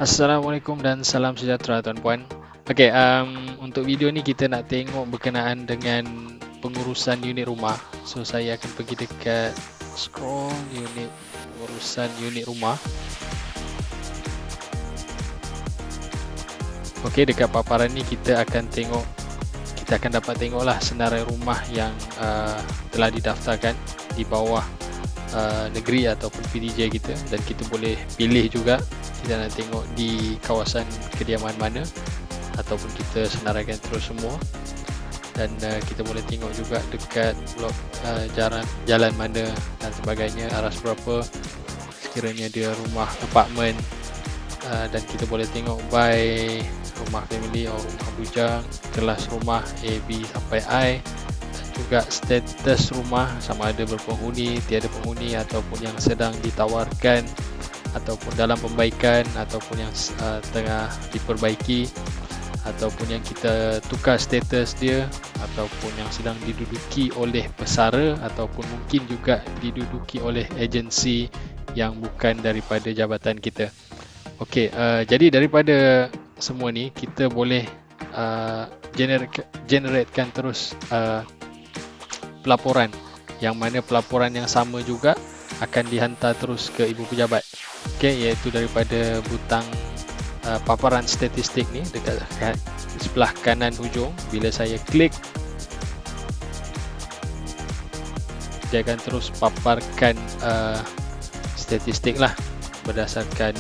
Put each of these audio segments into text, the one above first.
Assalamualaikum dan salam sejahtera tuan-puan. Untuk video ni kita nak tengok berkenaan dengan pengurusan unit rumah. So saya akan pergi dekat scroll pengurusan unit rumah. Okey, dekat paparan ni kita akan dapat tengoklah senarai rumah yang telah didaftarkan di bawah negeri ataupun PDJ kita, dan kita boleh pilih juga kita nak tengok di kawasan kediaman mana ataupun kita senaraikan terus semua. Dan kita boleh tengok juga dekat blok jalan mana dan sebagainya, aras berapa sekiranya dia rumah apartmen, dan kita boleh tengok by rumah family atau rumah bujang, kelas rumah A, B sampai I, dan juga status rumah sama ada berpenghuni, tiada penghuni, ataupun yang sedang ditawarkan, ataupun dalam pembaikan, ataupun yang tengah diperbaiki, ataupun yang kita tukar status dia, ataupun yang sedang diduduki oleh pesara, ataupun mungkin juga diduduki oleh agensi yang bukan daripada jabatan kita. Okey, jadi daripada semua ni kita boleh generatekan terus pelaporan, yang mana pelaporan yang sama juga akan dihantar terus ke ibu pejabat. Okey, iaitu daripada butang paparan statistik ni dekat sebelah kanan hujung. Bila saya klik, dia akan terus paparkan statistik lah berdasarkan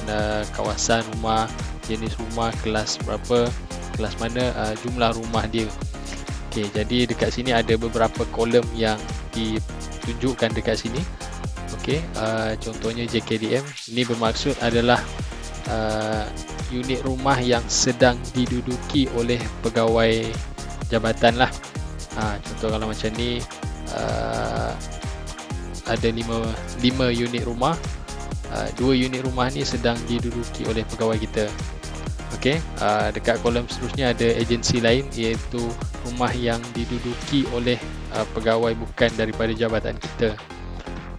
kawasan rumah, jenis rumah, kelas berapa, kelas mana, jumlah rumah dia. Okey, jadi dekat sini ada beberapa kolom yang ditunjukkan dekat sini. Okey, contohnya JKDM. Ini bermaksud adalah unit rumah yang sedang diduduki oleh pegawai jabatan lah. Contoh kalau macam ni, ada 5 unit rumah. 2 unit rumah ni sedang diduduki oleh pegawai kita. Okey, dekat kolom seterusnya ada agensi lain, iaitu rumah yang diduduki oleh pegawai bukan daripada jabatan kita.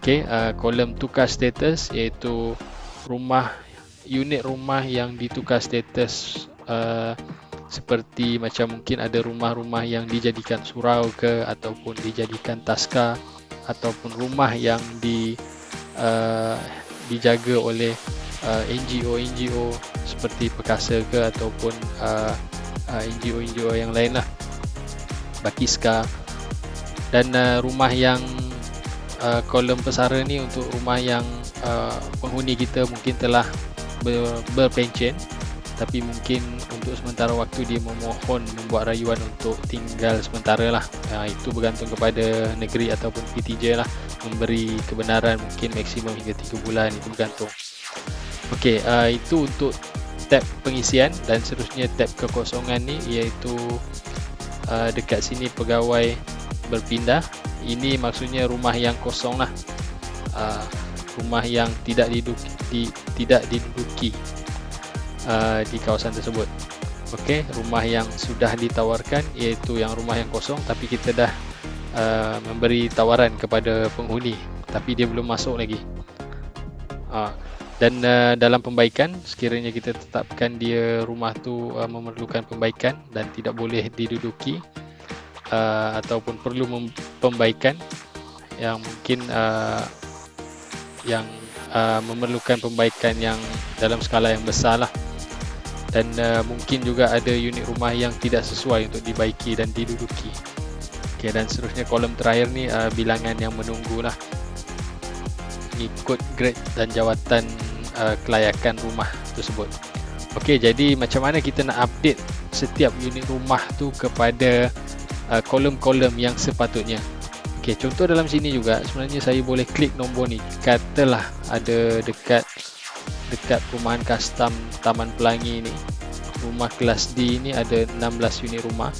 Okey, kolom tukar status, iaitu unit rumah yang ditukar status, seperti macam mungkin ada rumah-rumah yang dijadikan surau ke, ataupun dijadikan taska, ataupun rumah yang dijaga oleh NGO seperti Perkasa ke, ataupun NGO yang lain lah, Bakiska. Dan rumah yang kolom pesara ni untuk rumah yang penghuni kita mungkin telah berpencen, tapi mungkin untuk sementara waktu dia memohon membuat rayuan untuk tinggal sementara lah. Itu bergantung kepada negeri ataupun PTJ lah, memberi kebenaran mungkin maksimum hingga 3 bulan, itu bergantung. Okey, itu untuk tab pengisian. Dan seterusnya tab kekosongan ni, iaitu dekat sini pegawai berpindah. Ini maksudnya rumah yang kosong lah, rumah yang tidak diduduki di kawasan tersebut. Okey, rumah yang sudah ditawarkan iaitu yang rumah yang kosong, tapi kita dah memberi tawaran kepada penghuni tapi dia belum masuk lagi. Dan dalam pembaikan, sekiranya kita tetapkan dia rumah tu memerlukan pembaikan dan tidak boleh diduduki, ataupun perlu pembaikan yang mungkin memerlukan pembaikan yang dalam skala yang besar lah. Dan mungkin juga ada unit rumah yang tidak sesuai untuk dibaiki dan diduduki. Okey, dan seterusnya kolom terakhir ni bilangan yang menunggu lah, ikut grade dan jawatan kelayakan rumah tersebut. Okey, jadi macam mana kita nak update setiap unit rumah tu kepada kolom-kolom yang sepatutnya. Okey, contoh dalam sini juga sebenarnya saya boleh klik nombor ni. Katalah ada dekat perumahan custom Taman Pelangi ni, rumah kelas D ni ada 16 unit rumah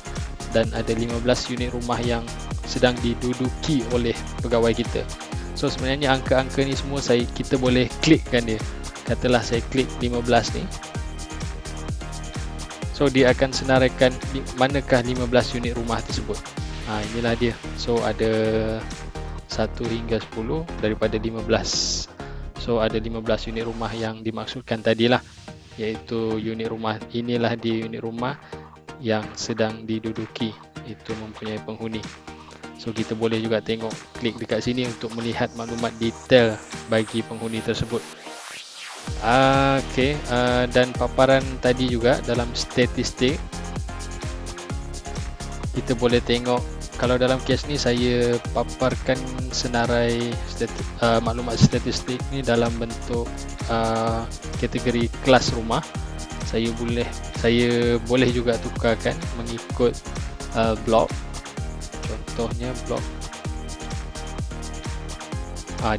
dan ada 15 unit rumah yang sedang diduduki oleh pegawai kita. So sebenarnya angka-angka ni semua kita boleh klikkan dia. Katalah saya klik 15 ni, so dia akan senaraikan manakah 15 unit rumah tersebut. Inilah dia. So ada 1 hingga 10 daripada 15. So ada 15 unit rumah yang dimaksudkan tadilah. iaitu unit rumah. Inilah dia unit rumah yang sedang diduduki, itu mempunyai penghuni. So kita boleh juga tengok, klik dekat sini untuk melihat maklumat detail bagi penghuni tersebut. Okey, dan paparan tadi juga dalam statistik kita boleh tengok. Kalau dalam kes ni saya paparkan senarai maklumat statistik ni dalam bentuk kategori kelas rumah. Saya boleh juga tukarkan mengikut blok. Contohnya blok,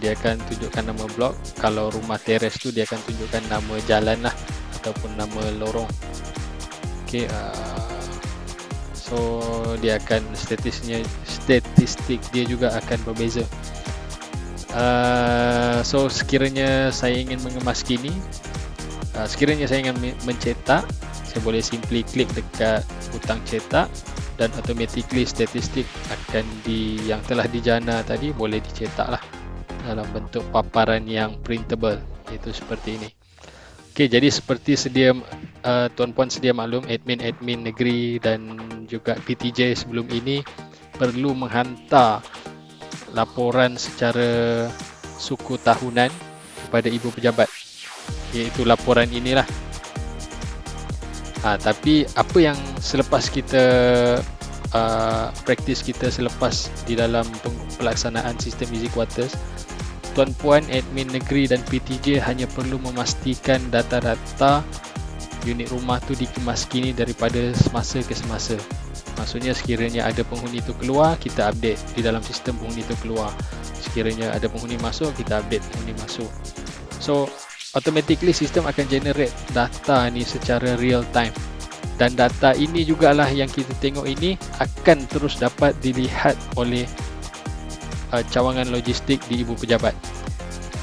dia akan tunjukkan nama blok. Kalau rumah teres tu dia akan tunjukkan nama jalan lah, ataupun nama lorong. Okey, so dia akan statistik dia juga akan berbeza. So sekiranya saya ingin mengemas kini, sekiranya saya ingin mencetak, saya boleh simply klik dekat butang cetak dan automatically statistik akan yang telah dijana tadi boleh dicetak lah dalam bentuk paparan yang printable, iaitu seperti ini. Okey, jadi seperti sedia tuan-puan sedia maklum, admin negeri dan juga PTJ sebelum ini perlu menghantar laporan secara suku tahunan kepada ibu pejabat, iaitu laporan inilah. Tapi apa yang selepas kita praktis kita selepas di dalam pelaksanaan sistem easy quarters, tuan-puan admin negeri dan PTJ hanya perlu memastikan data-data unit rumah tu dikemaskini daripada semasa ke semasa. Maksudnya sekiranya ada penghuni tu keluar, kita update di dalam sistem penghuni tu keluar. Sekiranya ada penghuni masuk, kita update penghuni masuk. So automatically sistem akan generate data ni secara real time. Dan data ini jugalah yang kita tengok ini akan terus dapat dilihat oleh cawangan logistik di ibu pejabat.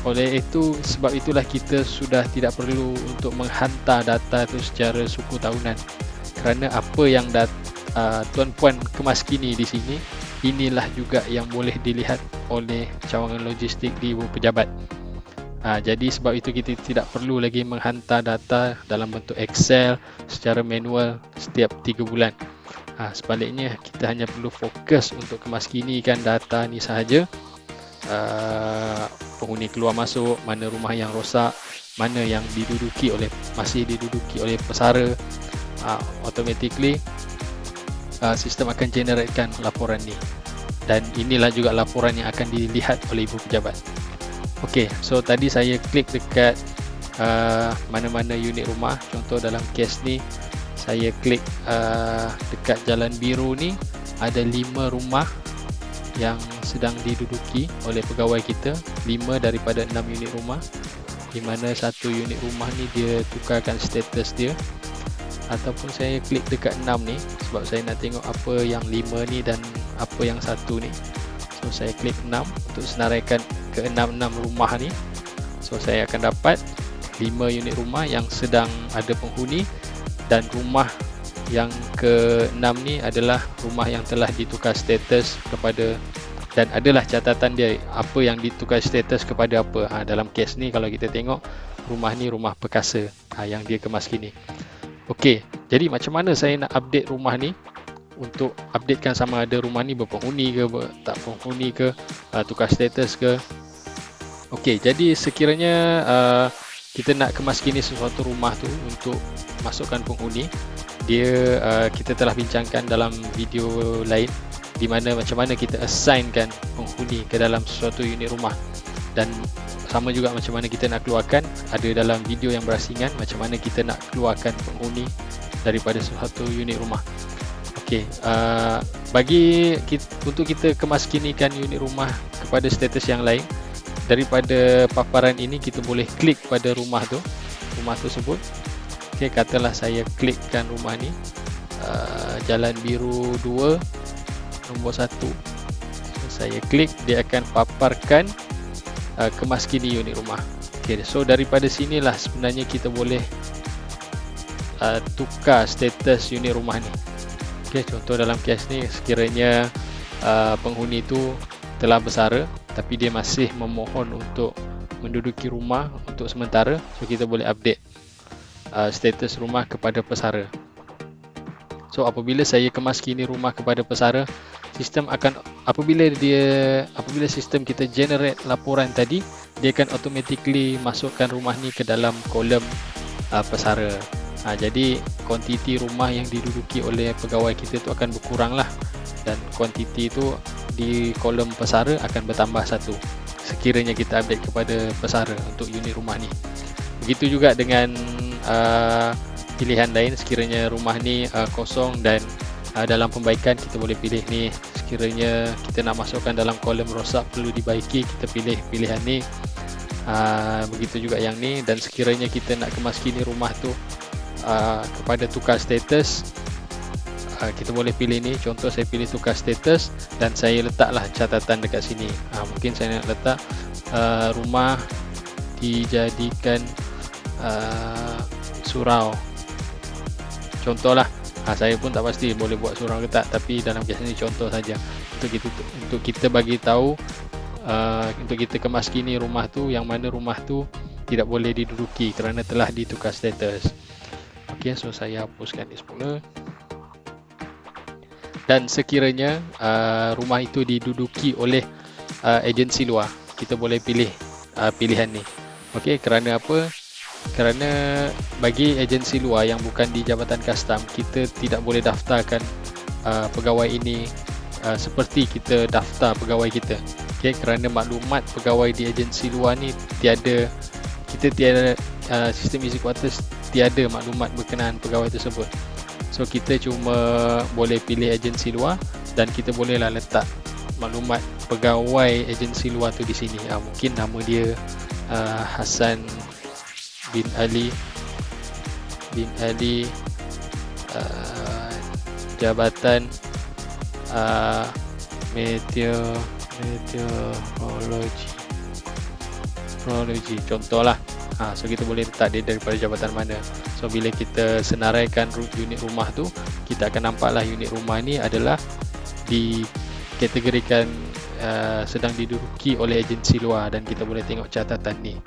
Oleh itu, sebab itulah kita sudah tidak perlu untuk menghantar data itu secara suku tahunan, kerana apa yang tuan-puan kemaskini di sini, inilah juga yang boleh dilihat oleh cawangan logistik di ibu pejabat. Jadi sebab itu kita tidak perlu lagi menghantar data dalam bentuk Excel secara manual setiap 3 bulan. Sebaliknya, kita hanya perlu fokus untuk kemaskinikan data ni sahaja. Penghuni keluar masuk, mana rumah yang rosak, mana yang masih diduduki oleh pesara. Automatically sistem akan generatekan laporan ni, dan inilah juga laporan yang akan dilihat oleh ibu pejabat. Okey, so tadi saya klik dekat mana-mana unit rumah. Contoh dalam kes ni, saya klik dekat Jalan Biru ni, ada 5 rumah yang sedang diduduki oleh pegawai kita, 5 daripada 6 unit rumah, di mana satu unit rumah ni dia tukarkan status dia. Ataupun saya klik dekat 6 ni, sebab saya nak tengok apa yang 5 ni dan apa yang 1 ni. So saya klik 6 untuk senaraikan ke 6 rumah ni. So saya akan dapat 5 unit rumah yang sedang ada penghuni, dan rumah yang ke-6 ni adalah rumah yang telah ditukar status kepada, dan adalah catatan dia apa yang ditukar status kepada apa. Dalam kes ni kalau kita tengok, rumah ni rumah perkasa yang dia kemas kini. Okey, jadi macam mana saya nak update rumah ni, untuk updatekan sama ada rumah ni berpenghuni ke tak penghuni ke, tukar status ke. Okey, jadi sekiranya kita nak kemaskini sesuatu rumah tu untuk masukkan penghuni, dia kita telah bincangkan dalam video lain, di mana macam mana kita assignkan penghuni ke dalam sesuatu unit rumah, dan sama juga macam mana kita nak keluarkan, ada dalam video yang berasingan macam mana kita nak keluarkan penghuni daripada sesuatu unit rumah. Okey, untuk kita kemaskinikan unit rumah kepada status yang lain, daripada paparan ini kita boleh klik pada rumah tersebut. Okey, katalah saya klikkan rumah ni, Jalan Biru 2 nombor 1. Saya klik, dia akan paparkan kemaskini unit rumah. Okey, so daripada sinilah sebenarnya kita boleh tukar status unit rumah ni. Okey, contoh dalam kes ni, sekiranya penghuni tu telah bersara tapi dia masih memohon untuk menduduki rumah untuk sementara, so kita boleh update. status rumah kepada pesara. So apabila saya kemaskini rumah kepada pesara, sistem akan apabila sistem kita generate laporan tadi, dia akan automatically masukkan rumah ni ke dalam kolom pesara. Jadi kuantiti rumah yang diduduki oleh pegawai kita tu akan berkurang lah, dan kuantiti tu di kolom pesara akan bertambah satu sekiranya kita update kepada pesara untuk unit rumah ni. Begitu juga dengan pilihan lain, sekiranya rumah ni kosong dan dalam pembaikan, kita boleh pilih ni. Sekiranya kita nak masukkan dalam kolom rosak perlu dibaiki, kita pilih pilihan ni. Begitu juga yang ni. Dan sekiranya kita nak kemaskini rumah tu kepada tukar status, kita boleh pilih ni. Contoh saya pilih tukar status dan saya letaklah catatan dekat sini. Mungkin saya nak letak rumah dijadikan surau, contohlah. Saya pun tak pasti boleh buat surau ke tak, tapi dalam kes ini contoh saja untuk kita bagi tahu, untuk kita kemaskini rumah tu, yang mana rumah tu tidak boleh diduduki kerana telah ditukar status. Okey, so saya hapuskan ni semula. Dan sekiranya rumah itu diduduki oleh agensi luar, kita boleh pilih pilihan ni. Okey, kerana apa? Kerana bagi agensi luar yang bukan di Jabatan Kastam, kita tidak boleh daftarkan pegawai ini seperti kita daftar pegawai kita. Okay, kerana maklumat pegawai di agensi luar ni tiada sistem easy quarters tiada maklumat berkenaan pegawai tersebut. So kita cuma boleh pilih agensi luar dan kita bolehlah letak maklumat pegawai agensi luar tu di sini. Mungkin nama dia Hasan bin Ali Jabatan meteorologi contohlah. So kita boleh letak dia daripada jabatan mana. So bila kita senaraikan unit rumah tu, kita akan nampaklah unit rumah ni adalah dikategorikan sedang diduduki oleh agensi luar, dan kita boleh tengok catatan ni.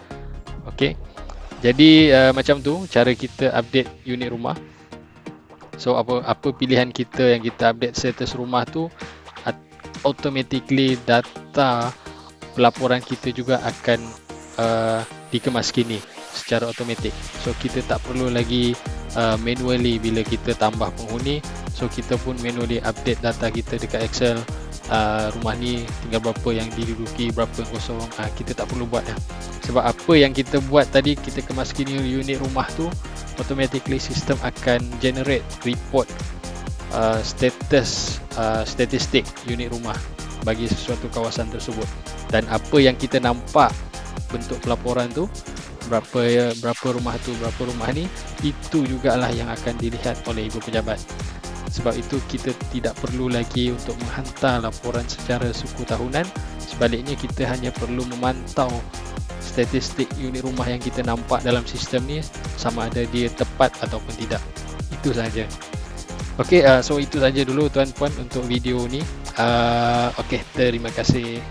Okey, jadi macam tu cara kita update unit rumah. So apa pilihan kita yang kita update status rumah tu, automatically data pelaporan kita juga akan dikemaskini secara automatik. So kita tak perlu lagi manually bila kita tambah penghuni. So kita pun manually update data kita dekat Excel. Rumah ni tinggal berapa yang diduduki, berapa yang kosong. Kita tak perlu buat dah. Sebab apa yang kita buat tadi, kita kemaskini unit rumah tu, automatically sistem akan generate report statistik unit rumah bagi sesuatu kawasan tersebut. Dan apa yang kita nampak bentuk pelaporan tu, berapa rumah tu, berapa rumah ni, itu jugalah yang akan dilihat oleh ibu pejabat. Sebab itu kita tidak perlu lagi untuk menghantar laporan secara suku tahunan. Sebaliknya kita hanya perlu memantau statistik unit rumah yang kita nampak dalam sistem ni, sama ada dia tepat ataupun tidak. Itu saja. Okey, so itu saja dulu tuan-puan untuk video ni. Okey, terima kasih.